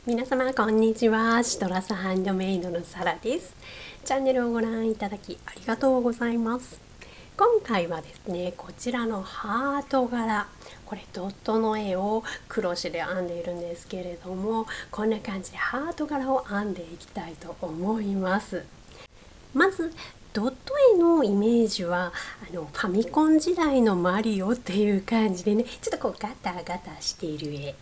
皆様こんにちは。シトラスハンドメイドのサラです。チャンネルをご覧いただきありがとうございます。今回はですね、こちらのハート柄、これドットの絵をクロシェで編んでいるんですけれども、こんな感じでハート柄を編んでいきたいと思います。まずドット絵のイメージはファミコン時代のマリオっていう感じでね、ちょっとこうガタガタしている絵、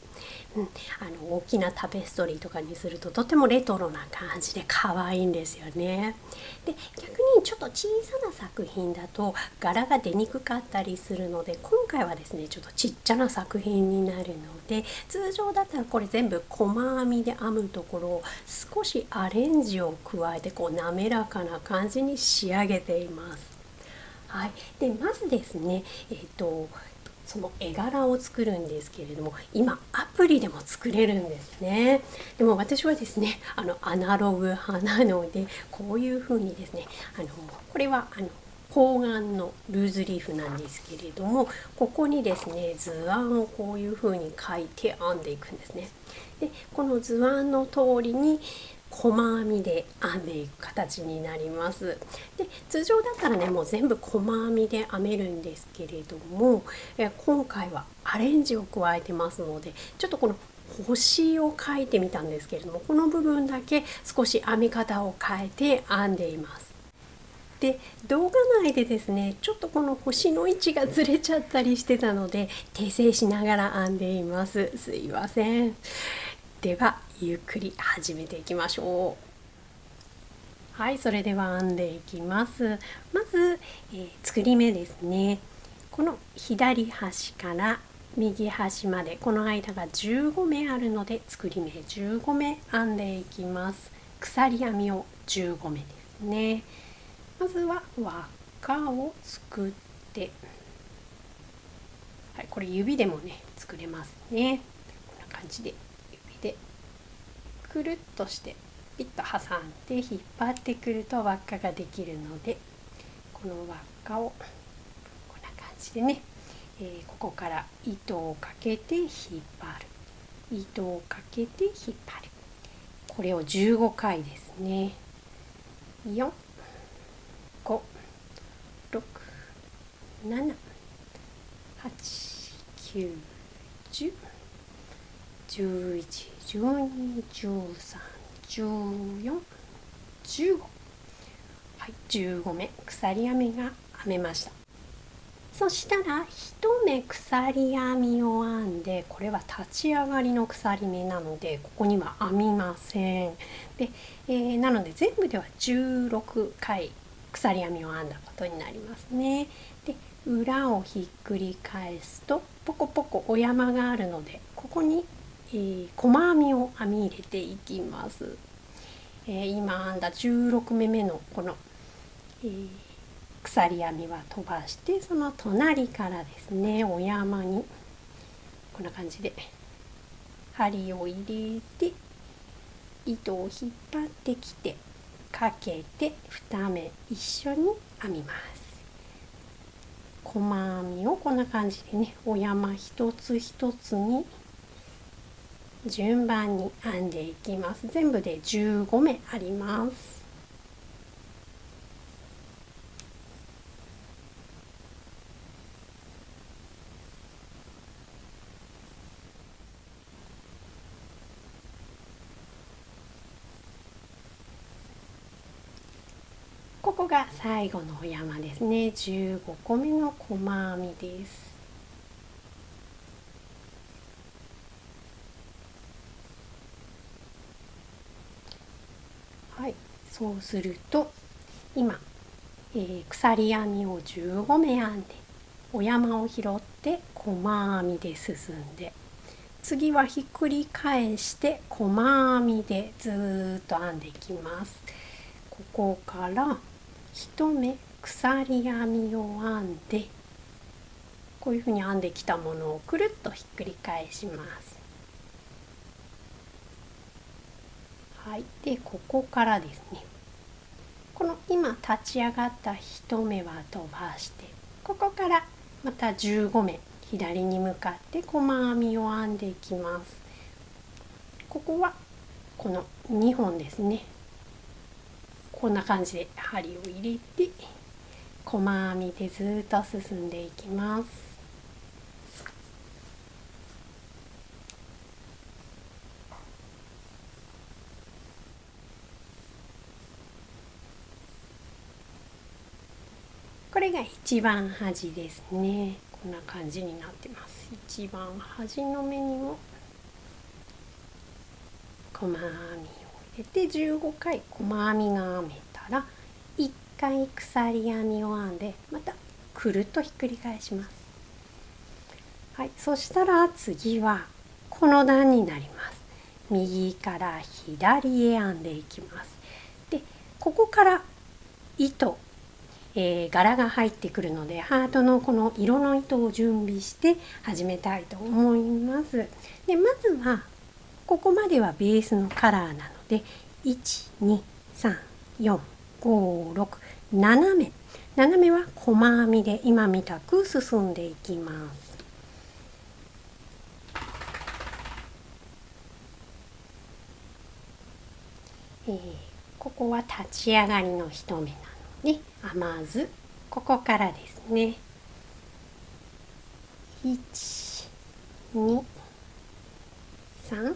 大きなタペストリーとかにするととてもレトロな感じで可愛いんですよね。で、逆にちょっと小さな作品だと柄が出にくかったりするので、今回はですねちょっとちっちゃな作品になるので、通常だったらこれ全部細編みで編むところを少しアレンジを加えてこう滑らかな感じに仕上げています。はい、でまずですね、その絵柄を作るんですけれども、今アプリでも作れるんですね。でも私はですねアナログ派なので、こういう風にですねこれは方眼のルーズリーフなんですけれども、ここにですね図案をこういう風に書いて編んでいくんですね。でこの図案の通りに細編みで編んでいく形になります。で通常だったらねもう全部細編みで編めるんですけれども、今回はアレンジを加えてますので、ちょっとこの星を描いてみたんですけれども、この部分だけ少し編み方を変えて編んでいます。で動画内でですねちょっとこの星の位置がずれちゃったりしてたので訂正しながら編んでいます。すいません。ではゆっくり始めていきましょう。はい、それでは編んでいきます。まず、作り目ですね。この左端から右端までこの間が15目あるので、作り目15目編んでいきます。鎖編みを15目ですね。まずは輪っかを作って、はい、これ指でもね作れますね。こんな感じで指でくるっとしてピッと挟んで引っ張ってくると輪っかができるので、この輪っかをこんな感じでね、ここから糸をかけて引っ張る、糸をかけて引っ張る、これを15回ですね。4、5、6、7、8、9、10、11、12、13、14、15、はい、15目鎖編みが編めました。そしたら1目鎖編みを編んで、これは立ち上がりの鎖目なのでここには編みません。で、なので全部では16回鎖編みを編んだことになりますね。で裏をひっくり返すとポコポコお山があるので、ここに、細編みを編み入れていきます。今編んだ16目目のこの、鎖編みは飛ばして、その隣からですねお山にこんな感じで針を入れて糸を引っ張ってきてかけて2目一緒に編みます。細編みをこんな感じでねお山一つ一つに順番に編んでいきます。全部で15目あります。ここが最後のお山ですね。15個目の細編みです。はい、そうすると今、鎖編みを15目編んでお山を拾って細編みで進んで、次はひっくり返して細編みでずっと編んでいきます。ここから1目鎖編みを編んで、こういうふうに編んできたものをくるっとひっくり返します。はい、でここからですね、この今立ち上がった1目は飛ばして、ここからまた15目左に向かって細編みを編んでいきます。ここはこの2本ですね、こんな感じで針を入れて細編みでずっと進んでいきます。これが一番端ですね。こんな感じになってます。一番端の目にも細編みを入れて15回細編みが編めたら1回鎖編みを編んでまたくるっとひっくり返します。はい、そしたら次はこの段になります。右から左へ編んでいきます。で、ここから糸、柄が入ってくるのでハートのこの色の糸を準備して始めたいと思います。で、まずはここまではベースのカラーなので1234567目は細編みで今みたく進んでいきます。ここは立ち上がりの1目なので編まずここからですね、1、2、3、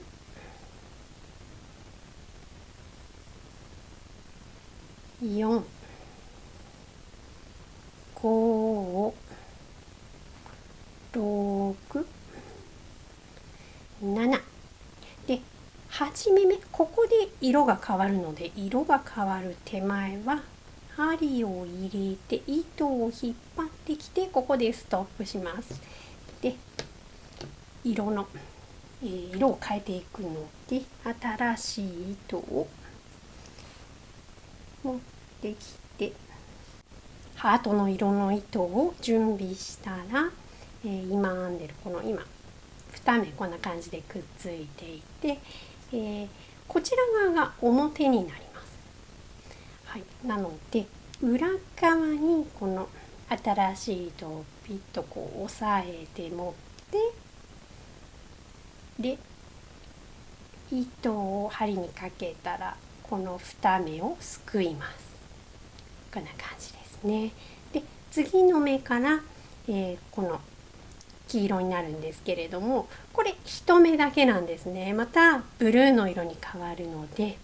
4、5、6、7で8目目、ここで色が変わるので色が変わる手前は針を入れて糸を引っ張ってきてここでストップします。で、色を変えていくので新しい糸を持ってきてハートの色の糸を準備したら、今編んでるこの今2目こんな感じでくっついていて、こちら側が表になります。はい、なので裏側にこの新しい糸をピッとこう押さえて持ってで糸を針にかけたらこの2目をすくいます。こんな感じですね。で、次の目から、この黄色になるんですけれども、これ1目だけなんですね。またブルーの色に変わるので、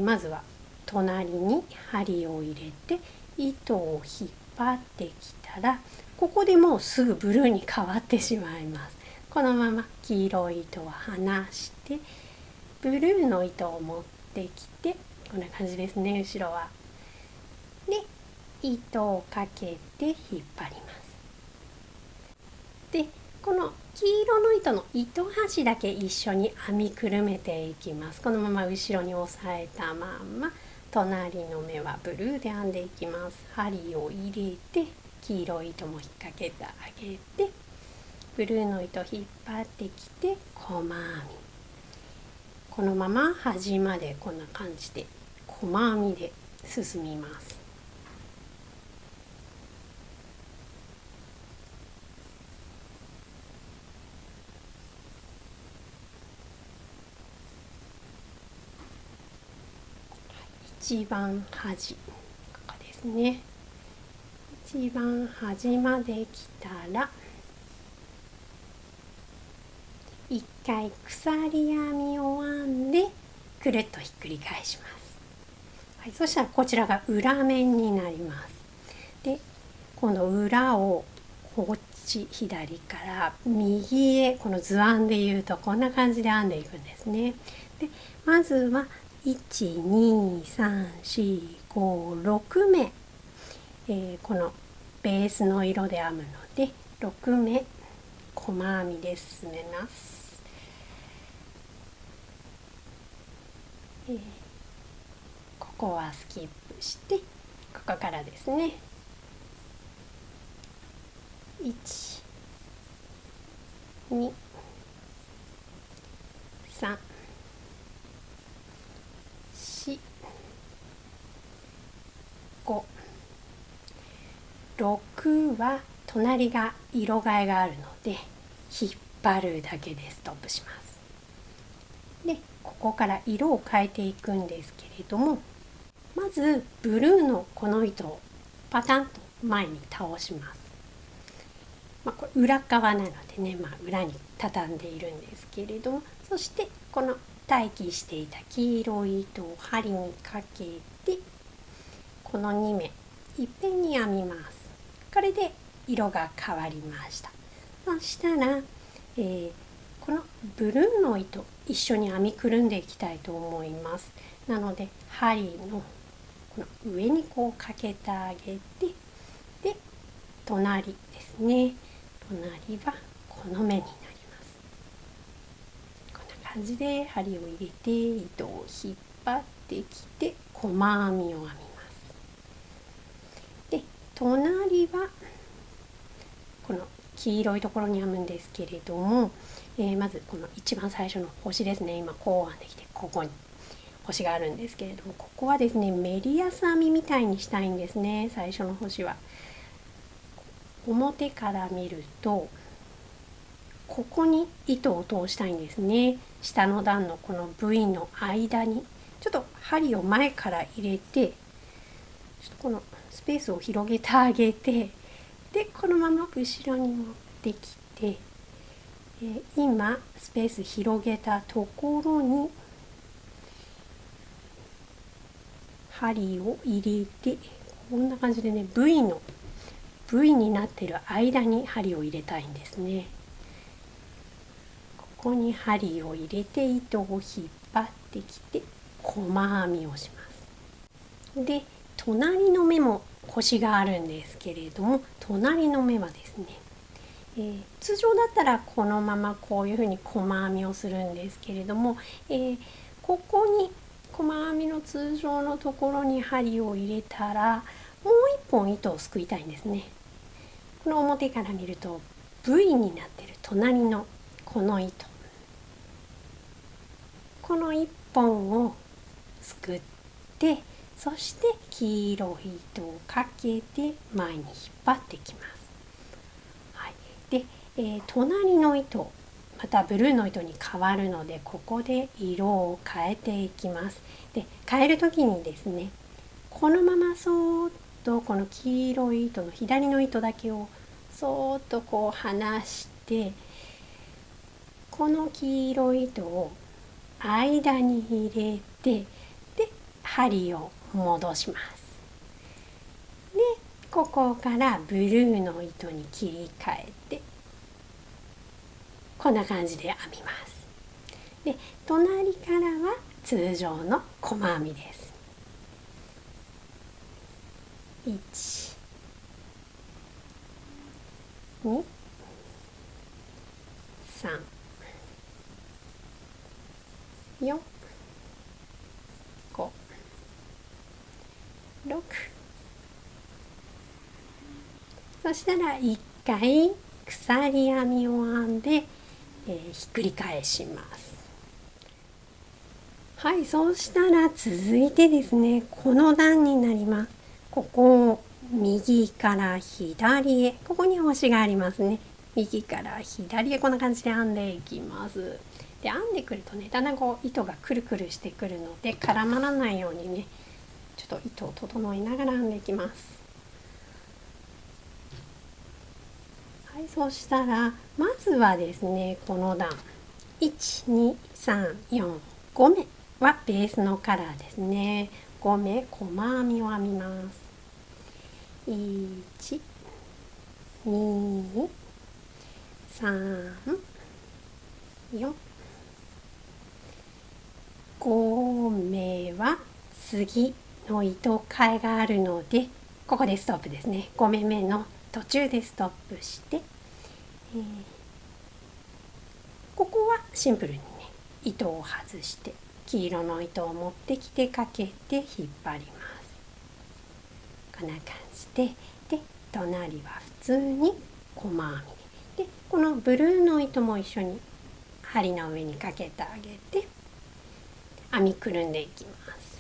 まずは隣に針を入れて糸を引っ張ってきたらここでもうすぐブルーに変わってしまいます。このまま黄色い糸を離してブルーの糸を持ってきてこんな感じですね。後ろはで糸をかけて引っ張ります。で、この黄色の糸の糸端だけ一緒に編みくるめていきます。このまま後ろに押さえたまま隣の目はブルーで編んでいきます。針を入れて黄色い糸も引っ掛けてあげてブルーの糸引っ張ってきて細編み、このまま端までこんな感じで細編みで進みます。一番端、ここですね。一番端まで来たら一回鎖編みを編んでくるっとひっくり返します。はい、そしたらこちらが裏面になります。で、今度裏をこっち左から右へこの図案でいうとこんな感じで編んでいくんですね。で、まずは12345目、このベースの色で編むので6目細編みで進めます。ここはスキップしてここからですね。1、2、3、4、5、6は隣が色替えがあるので引っ張るだけでストップします。で、ここから色を変えていくんですけれども、まずブルーのこの糸をパタンと前に倒します。これ裏側なのでね、裏に畳んでいるんですけれども、そしてこの待機していた黄色い糸を針にかけて、この2目いっぺんに編みます。これで色が変わりました。そしたら、このブルーの糸一緒に編みくるんでいきたいと思います。なので針のこの上にこうかけてあげて、で隣ですね、隣はこの目になります。こんな感じで針を入れて糸を引っ張ってきて細編みを編みます。で隣はこの黄色いところに編むんですけれども、まずこの一番最初の星ですね。今こう編んできて、ここに星があるんですけれども、ここはですねメリヤス編みみたいにしたいんですね。最初の星は表から見るとここに糸を通したいんですね。下の段のこの V の間にちょっと針を前から入れて、ちょっとこのスペースを広げてあげて、でこのまま後ろに持ってきて、今スペース広げたところに針を入れて、こんな感じでね V になっている間に針を入れたいんですね。ここに針を入れて糸を引っ張ってきて細編みをします。で隣の目も星があるんですけれども、隣の目はですね、通常だったらこのままこういうふうに細編みをするんですけれども、ここに細編みの通常のところに針を入れたらもう一本糸をすくいたいんですね。この表から見ると V になっている隣のこの糸、この1本をすくって、そして黄色い糸をかけて前に引っ張ってきます。はい、で、隣の糸またブルーの糸に変わるので、ここで色を変えていきます。で変える時にですね、このままそーっとこの黄色い糸の左の糸だけをそーっとこう離して、この黄色い糸を間に入れて、で針を戻します。でここからブルーの糸に切り替えて、こんな感じで編みます。で隣からは通常の細編みです。1、2、3、4、5、6。そしたら1回鎖編みを編んで、ひっくり返します。はい、そうしたら続いてですね、この段になります。ここを右から左へ、ここに星がありますね。右から左へこんな感じで編んでいきます。で編んでくるとね、だんだんこう糸がくるくるしてくるので、絡まらないようにね、ちょっと糸を整えながら編んでいきます。はい、そしたらまずはですね、この段1、2、3、4、5目はベースのカラーですね。5目細編みを編みます。1、2、3、4、5目は次の糸替えがあるので、ここでストップですね。5目目の途中でストップして、ここはシンプルにね、糸を外して黄色の糸を持ってきてかけて引っ張ります。こんな感じで、隣は普通に細編みで、このブルーの糸も一緒に針の上にかけてあげて編みくるんでいきます。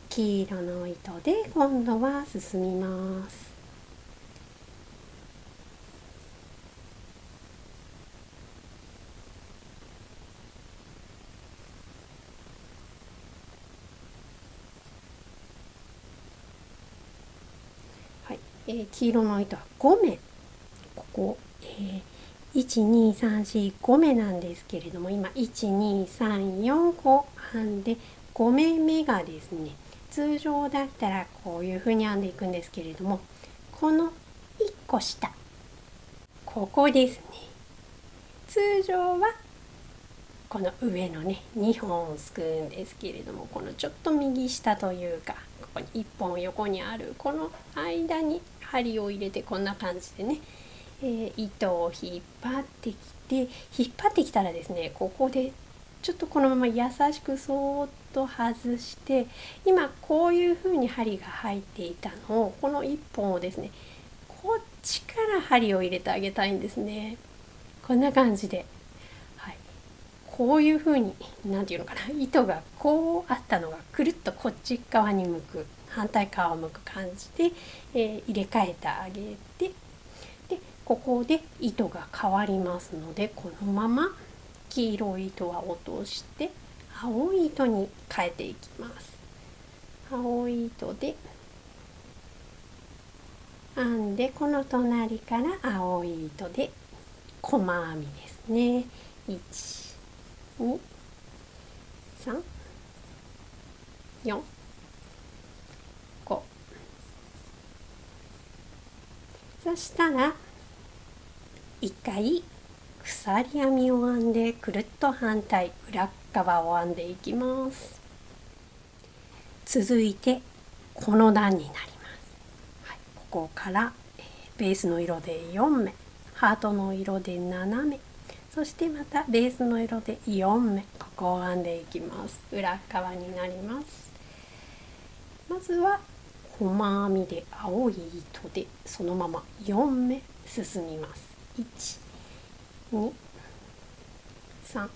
黄色の糸で今度は進みます。黄色の糸は5目、ここ、12345目なんですけれども、今1234個編んで5目目がですね、通常だったらこういう風に編んでいくんですけれども、この1個下、ここですね。通常はこの上のね2本すくうんですけれども、このちょっと右下というか、ここに1本横にあるこの間に針を入れて、こんな感じでね、糸を引っ張ってきたらですね、ここでちょっとこのまま優しくそーっと外して、今こういう風に針が入っていたのを、この1本をですね、こっちから針を入れてあげたいんですね。こんな感じで、はい、こういう風に何て言うのかな、糸がこうあったのがくるっとこっち側に向く、反対側を向く感じで、入れ替えてあげて、でここで糸が変わりますので、このまま黄色い糸は落として青い糸に変えていきます。青い糸で編んで、この隣から青い糸で細編みですね。1、2、3、4、5。そしたら1回鎖編みを編んで、くるっと反対裏側を編んでいきます。続いてこの段になります。はい、ここから、ベースの色で4目、ハートの色で7目、そしてまたベースの色で4目、ここを編んでいきます。裏側になります。まずは細編みで青い糸でそのまま4目進みます。1、2、3、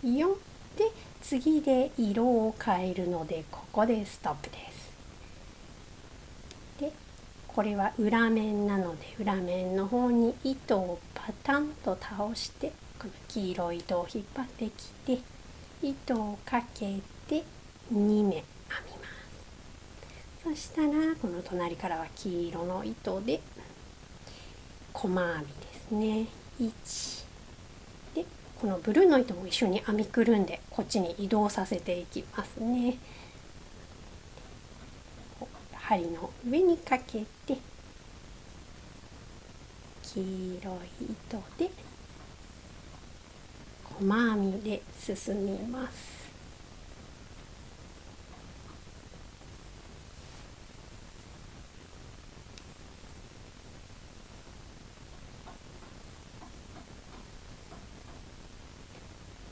4で、次で色を変えるので、ここでストップです。でこれは裏面なので、裏面の方に糸をパタンと倒して、この黄色い糸を引っ張ってきて、糸をかけて2目編みます。そしたらこの隣からは黄色の糸で細編みですね。1で、このブルーの糸も一緒に編みくるんで、こっちに移動させていきますね。針の上にかけて黄色い糸で細編みで進みます。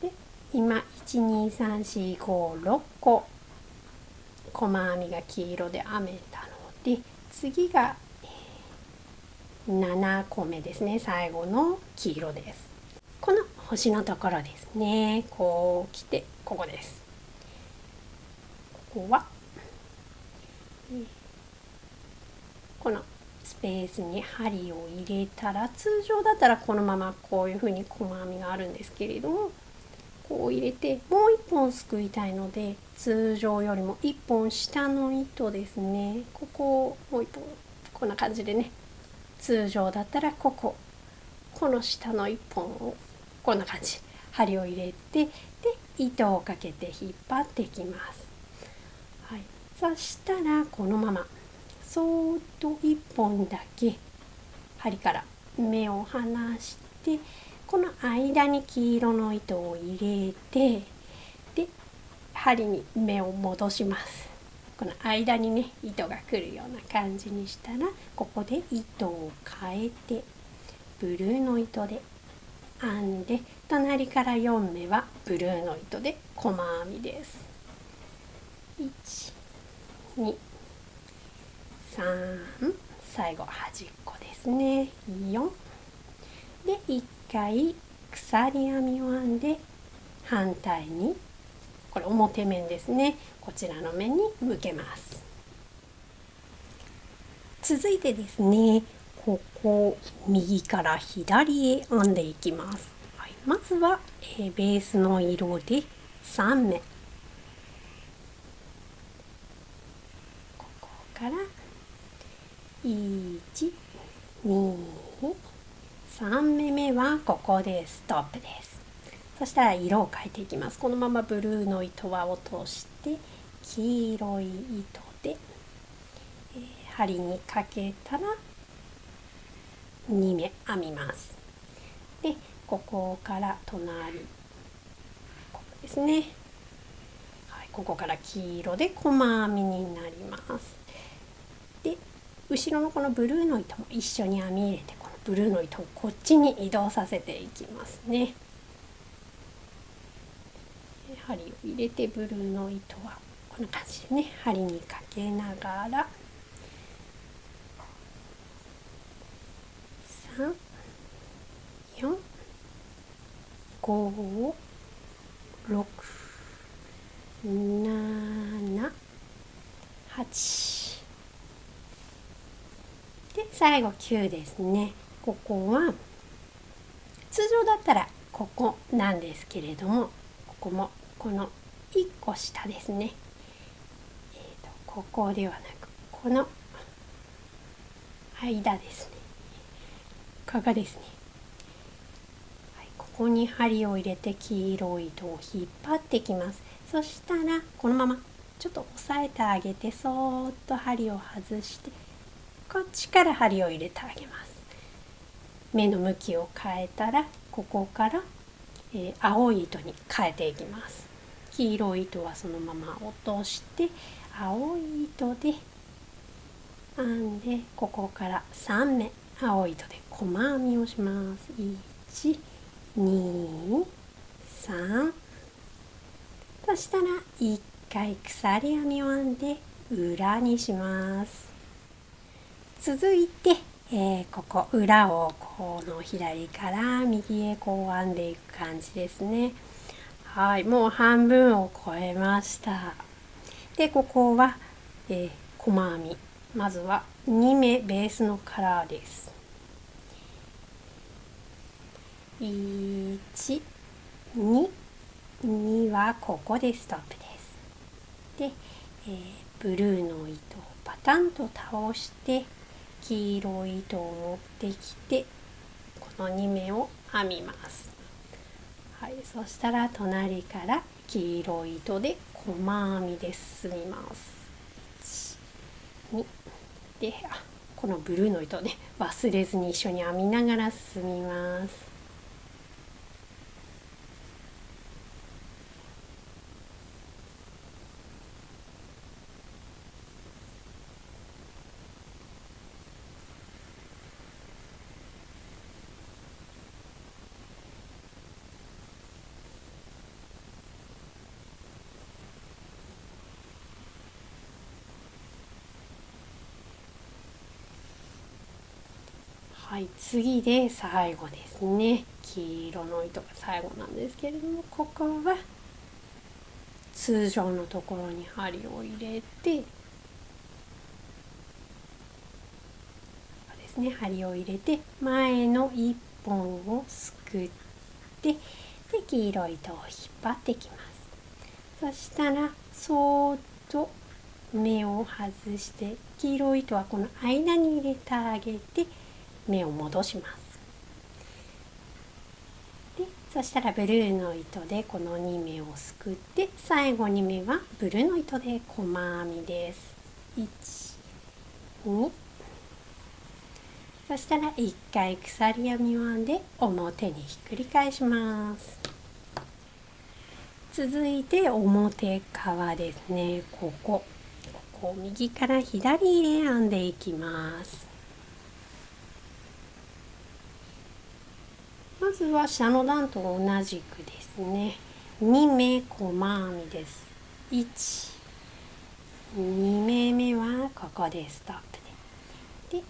で今12345、6個細編みが黄色で編めたので、次が7個目ですね。最後の黄色です。この星のところですね。こう来てここです。ここはこのスペースに針を入れたら、通常だったらこのままこういう風に細編みがあるんですけれども、こう入れてもう1本すくいたいので、通常よりも1本下の糸ですね、ここをもう1本こんな感じでね、通常だったらこの下の1本をこんな感じ針を入れて、で糸をかけて引っ張っていきます。はい、そしたらこのままそーっと1本だけ針から目を離して、この間に黄色の糸を入れて、で針に目を戻します。この間にね糸が来るような感じにしたら、ここで糸を変えてブルーの糸で編んで、隣から4目はブルーの糸で細編みです。1、2、3、最後端っこですね。4で1回鎖編みを編んで、反対にこれ表面ですね、こちらの面に向けます。続いてですね、ここ右から左へ編んでいきます。はい、まずは、ベースの色で3目から1、2、3目目はここでストップです。そしたら色を変えていきます。このままブルーの糸は落として黄色い糸で、針にかけたら2目編みます。で、ここから隣、ここですね、はい、ここから黄色で細編みになります。で、後ろのこのブルーの糸も一緒に編み入れて、このブルーの糸をこっちに移動させていきますね。針を入れてブルーの糸はこんな感じでね、針にかけながら3、4、5、6、7、8で最後9ですね。ここは通常だったらここなんですけれども、ここもこの1個下ですね、ここではなくこの間ですね、ここですね、はい、ここに針を入れて黄色い糸を引っ張ってきます。そしたらこのままちょっと押さえてあげて、そーっと針を外してこっちから針を入れてあげます。目の向きを変えたらここから、青い糸に変えていきます。黄色い糸はそのまま落として青い糸で編んで、ここから3目青い糸で細編みをします。1、2、3、そしたら1回鎖編みを編んで裏にします。続いて、ここ裏をこの左から右へこう編んでいく感じですね。はい、もう半分を超えました。で、ここは、細編み。まずは2目ベースのカラーです。1、2、2はここでストップです。で、ブルーの糸をパタンと倒して黄色い糸を持ってきてこの2目を編みます。はい、そしたら隣から黄色い糸で細編みで進みます。1、2で、このブルーの糸ね、忘れずに一緒に編みながら進みます。はい、次で最後ですね。黄色の糸が最後なんですけれども、ここは通常のところに針を入れてですね、針を入れて前の1本をすくって、で黄色い糸を引っ張ってきます。そしたらそーっと目を外して、黄色い糸はこの間に入れてあげて目を戻します。でそしたらブルーの糸でこの2目をすくって、最後2目はブルーの糸で細編みです。1、2、そしたら1回鎖編みを編んで表にひっくり返します。続いて表側ですね。ここを右から左へ編んでいきます。まずは下の段と同じくですね、2目細編みです。1、2目目はここでストップで、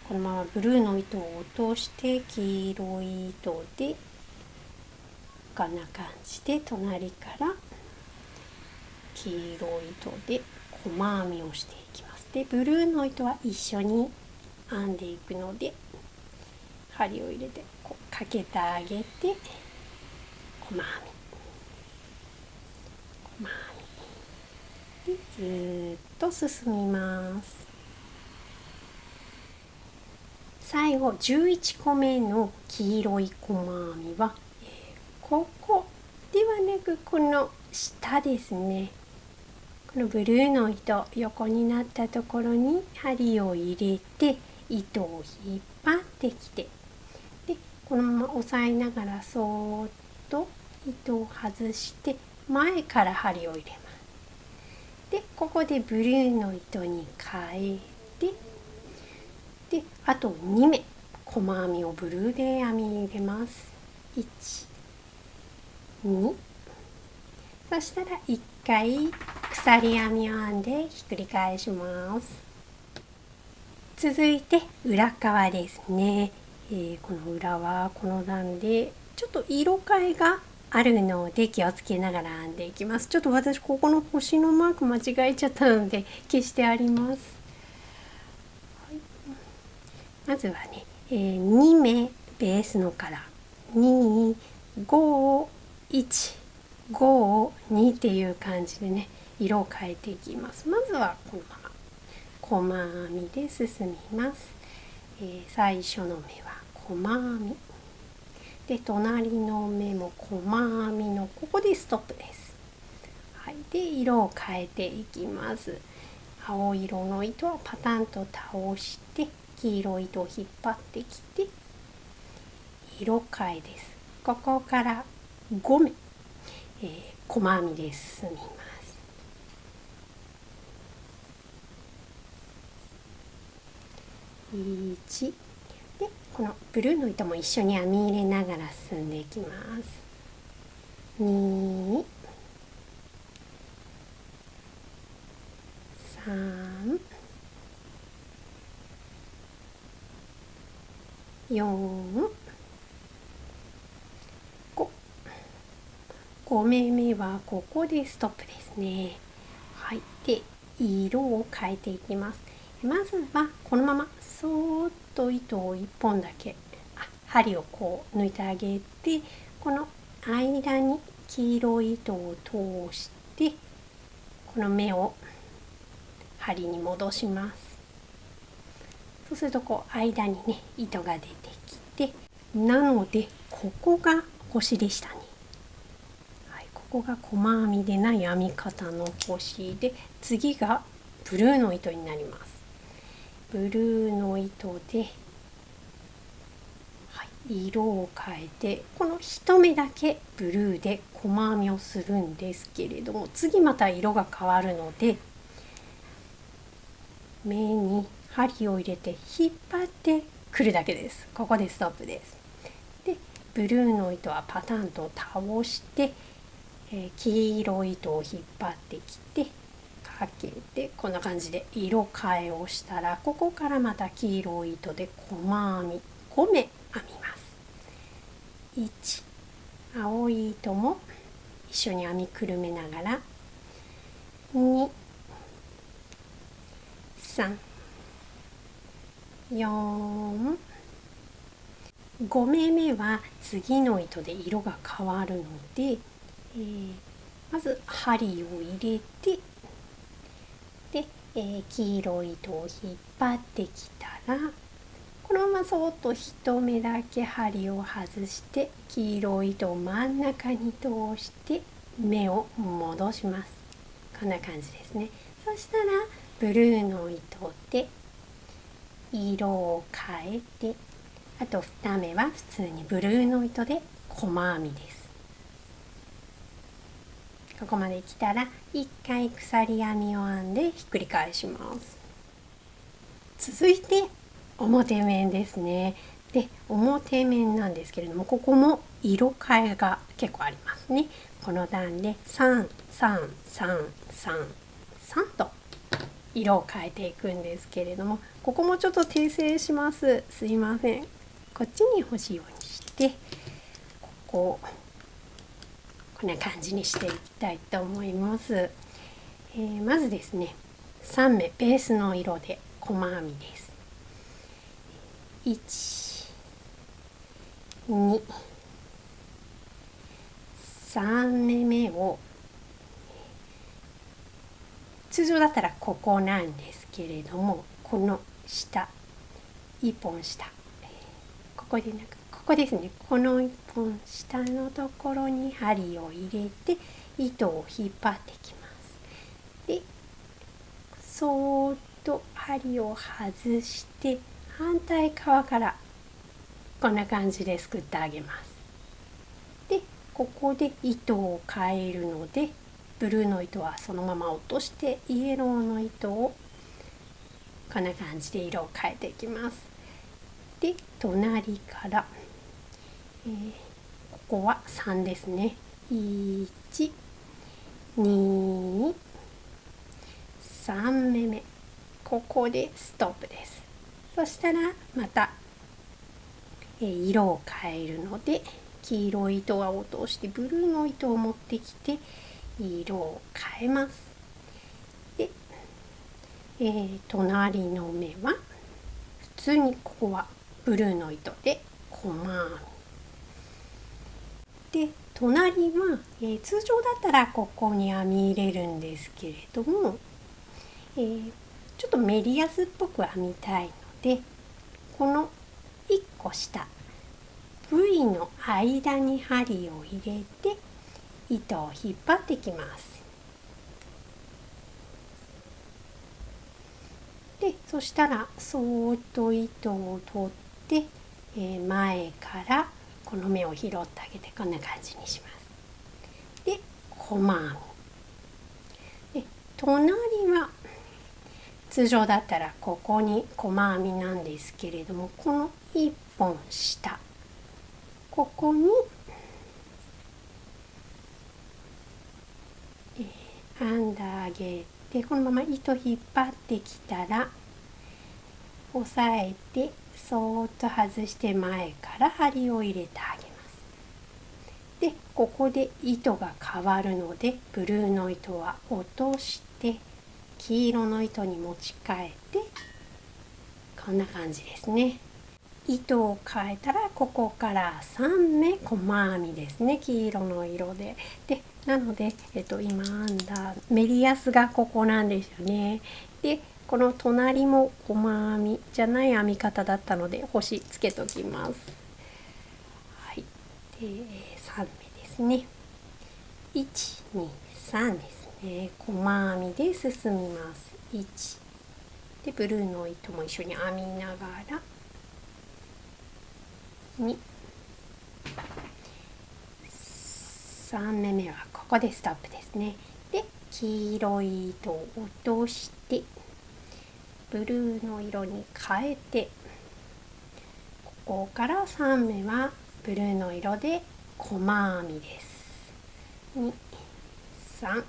このままブルーの糸を落として黄色い糸でこんな感じで隣から黄色い糸で細編みをしていきます。でブルーの糸は一緒に編んでいくので、針を入れてこうかけてあげて細編み、細編みでずーっと進みます。最後11個目の黄色い細編みは、ここではなくこの下ですね。このブルーの糸、横になったところに針を入れて糸を引っ張ってきて、でこのまま押さえながらそーっと糸を外して前から針を入れます。でここでブルーの糸に変えて、であと2目細編みをブルーで編み入れます。1、2、そしたら1回鎖編みを編んでひっくり返します。続いて裏側ですね。この裏はこの段でちょっと色変えがあるので気をつけながら編んでいきます。ちょっと私ここの星のマーク間違えちゃったので消してあります。はい、まずはね、2目ベースのカラー2、5、1、5、2っていう感じでね色を変えていきます。まずはこのまま細編みで進みます。最初の目は細編みで、隣の目も細編みのここでストップです。はい、で色を変えていきます。青色の糸はパタンと倒して黄色い糸を引っ張ってきて色変えです。ここから5目、細編みで進みます。1でこのブルーの糸も一緒に編み入れながら進んでいきます。2、3、4、5、5目目はここでストップですね。はい、で色を変えていきます。まずはこのままそーっと糸を1本だけ針をこう抜いてあげて、この間に黄色い糸を通してこの目を針に戻します。そうするとこう間にね糸が出てきて、なのでここが星でしたね。はい、ここが細編みでない編み方の星で、次がブルーの糸になります。ブルーの糸で、はい、色を変えてこの一目だけブルーで細編みをするんですけれども、次また色が変わるので目に針を入れて引っ張ってくるだけです。ここでストップです。でブルーの糸はパタンと倒して、黄色い糸を引っ張ってきてかけて、こんな感じで色変えをしたら、ここからまた黄色い糸で細編み5目編みます。1、青い糸も一緒に編みくるめながら2、3、4、5目目は次の糸で色が変わるので、まず針を入れて、で、黄色い糸を引っ張ってきたら、このままそっと一目だけ針を外して黄色い糸を真ん中に通して目を戻します。こんな感じですね。そしたらブルーの糸で色を変えて、あと2目は普通にブルーの糸で細編みです。ここまで来たら1回鎖編みを編んでひっくり返します。続いて表面ですね。で表面なんですけれども、ここも色変えが結構ありますね。この段で3、3、3、3、3と色を変えていくんですけれども、ここもちょっと訂正します。すいません。こっちに干すようにして、こんな感じにしていきたいと思います。まずですね、3目ベースの色で細編みです。1、2、3目目を通常だったらここなんですけれども、この下1本下、ここでここですね、この1本下のところに針を入れて糸を引っ張ってきます。で、そーっと針を外して反対側からこんな感じですくってあげます。で、ここで糸を変えるので、ブルーの糸はそのまま落としてイエローの糸をこんな感じで色を変えていきます。で、隣から、ここは3ですね。1、2、3目目、ここでストップです。そしたらまた、色を変えるので、黄色い糸は落としてブルーの糸を持ってきて色を変えます。で、隣の目は普通にここはブルーの糸で細編みで、隣は、通常だったらここに編み入れるんですけれども、ちょっとメリヤスっぽく編みたいので、この1個下 V の間に針を入れて糸を引っ張ってきます。で、そしたらそーっと糸を取って、前からこの目を拾ってあげてこんな感じにします。で、細編みで、隣は通常だったらここに細編みなんですけれども、この1本下ここに、編んであげて、このまま糸引っ張ってきたら押さえてそーっと外して前から針を入れてあげます。で、ここで糸が変わるので、ブルーの糸は落として黄色の糸に持ち替えてこんな感じですね。糸を変えたらここから3目細編みですね、黄色の色で。で、なので、今編んだメリヤスがここなんですよね。で、この隣も細編みじゃない編み方だったので星つけときます。はい、で3目ですね。1、2、3ですね。細編みで進みます。1で、ブルーの糸も一緒に編みながら2、3目目はここでストップですね。で、黄色い糸を落としてブルーの色に変えて、ここから3目はブルーの色で細編みです。2、3、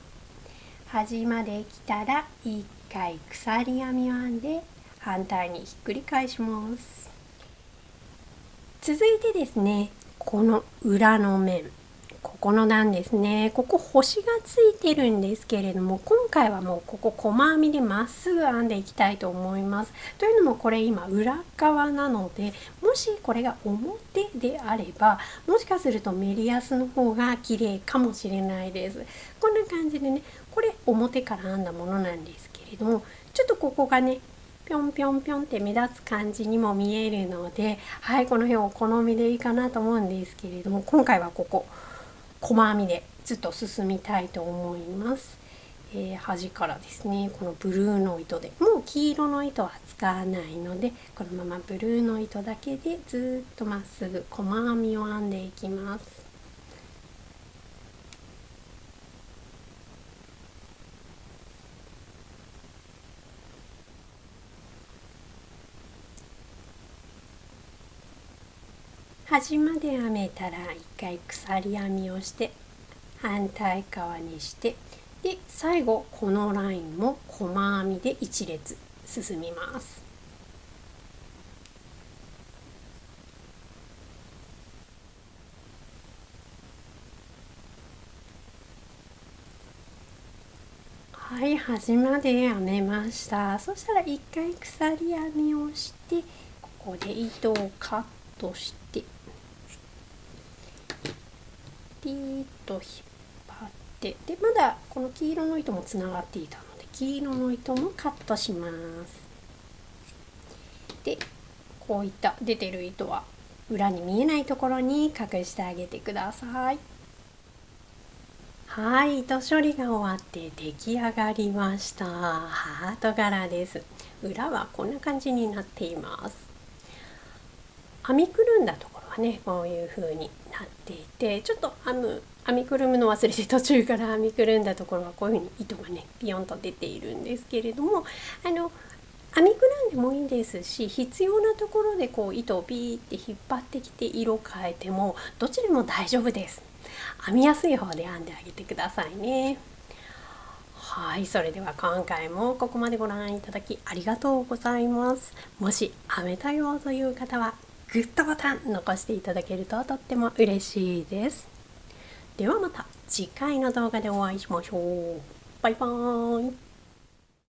端まで来たら1回鎖編みを編んで反対にひっくり返します。続いてですね、この裏の面、ここの段ですね。ここ星がついてるんですけれども、今回はもうここ細編みでまっすぐ編んでいきたいと思います。というのもこれ今裏側なので、もしこれが表であれば、もしかするとメリヤスの方が綺麗かもしれないです。こんな感じでね、これ表から編んだものなんですけれども、ちょっとここがね、ぴょんぴょんぴょんって目立つ感じにも見えるので、はい、この辺お好みでいいかなと思うんですけれども、今回はここ細編みでずっと進みたいと思います。端からですね、このブルーの糸で、もう黄色の糸は使わないので、このままブルーの糸だけでずっとまっすぐ細編みを編んでいきます。端まで編めたら一回鎖編みをして反対側にして、で最後このラインも細編みで1列進みます。はい、端まで編めました。そしたら一回鎖編みをして、ここで糸をカットしてピーッと引っ張って、でまだこの黄色の糸もつながっていたので黄色の糸もカットします。でこういった出てる糸は裏に見えないところに隠してあげてください。はい、糸処理が終わって出来上がりました。ハート柄です。裏はこんな感じになっています。編みくるんだところはね、こういう風になっていて、ちょっと編みくるむの忘れて途中から編みくるんだところはこういう風に糸がねピヨンと出ているんですけれども、編みくるんでもいいですし、必要なところでこう糸をピーって引っ張ってきて色変えてもどちらも大丈夫です。編みやすい方で編んであげてくださいね。はい、それでは今回もここまでご覧いただきありがとうございます。もし編めたよという方はグッドボタン残していただけるととっても嬉しいです。ではまた次回の動画でお会いしましょう。バイバーイ。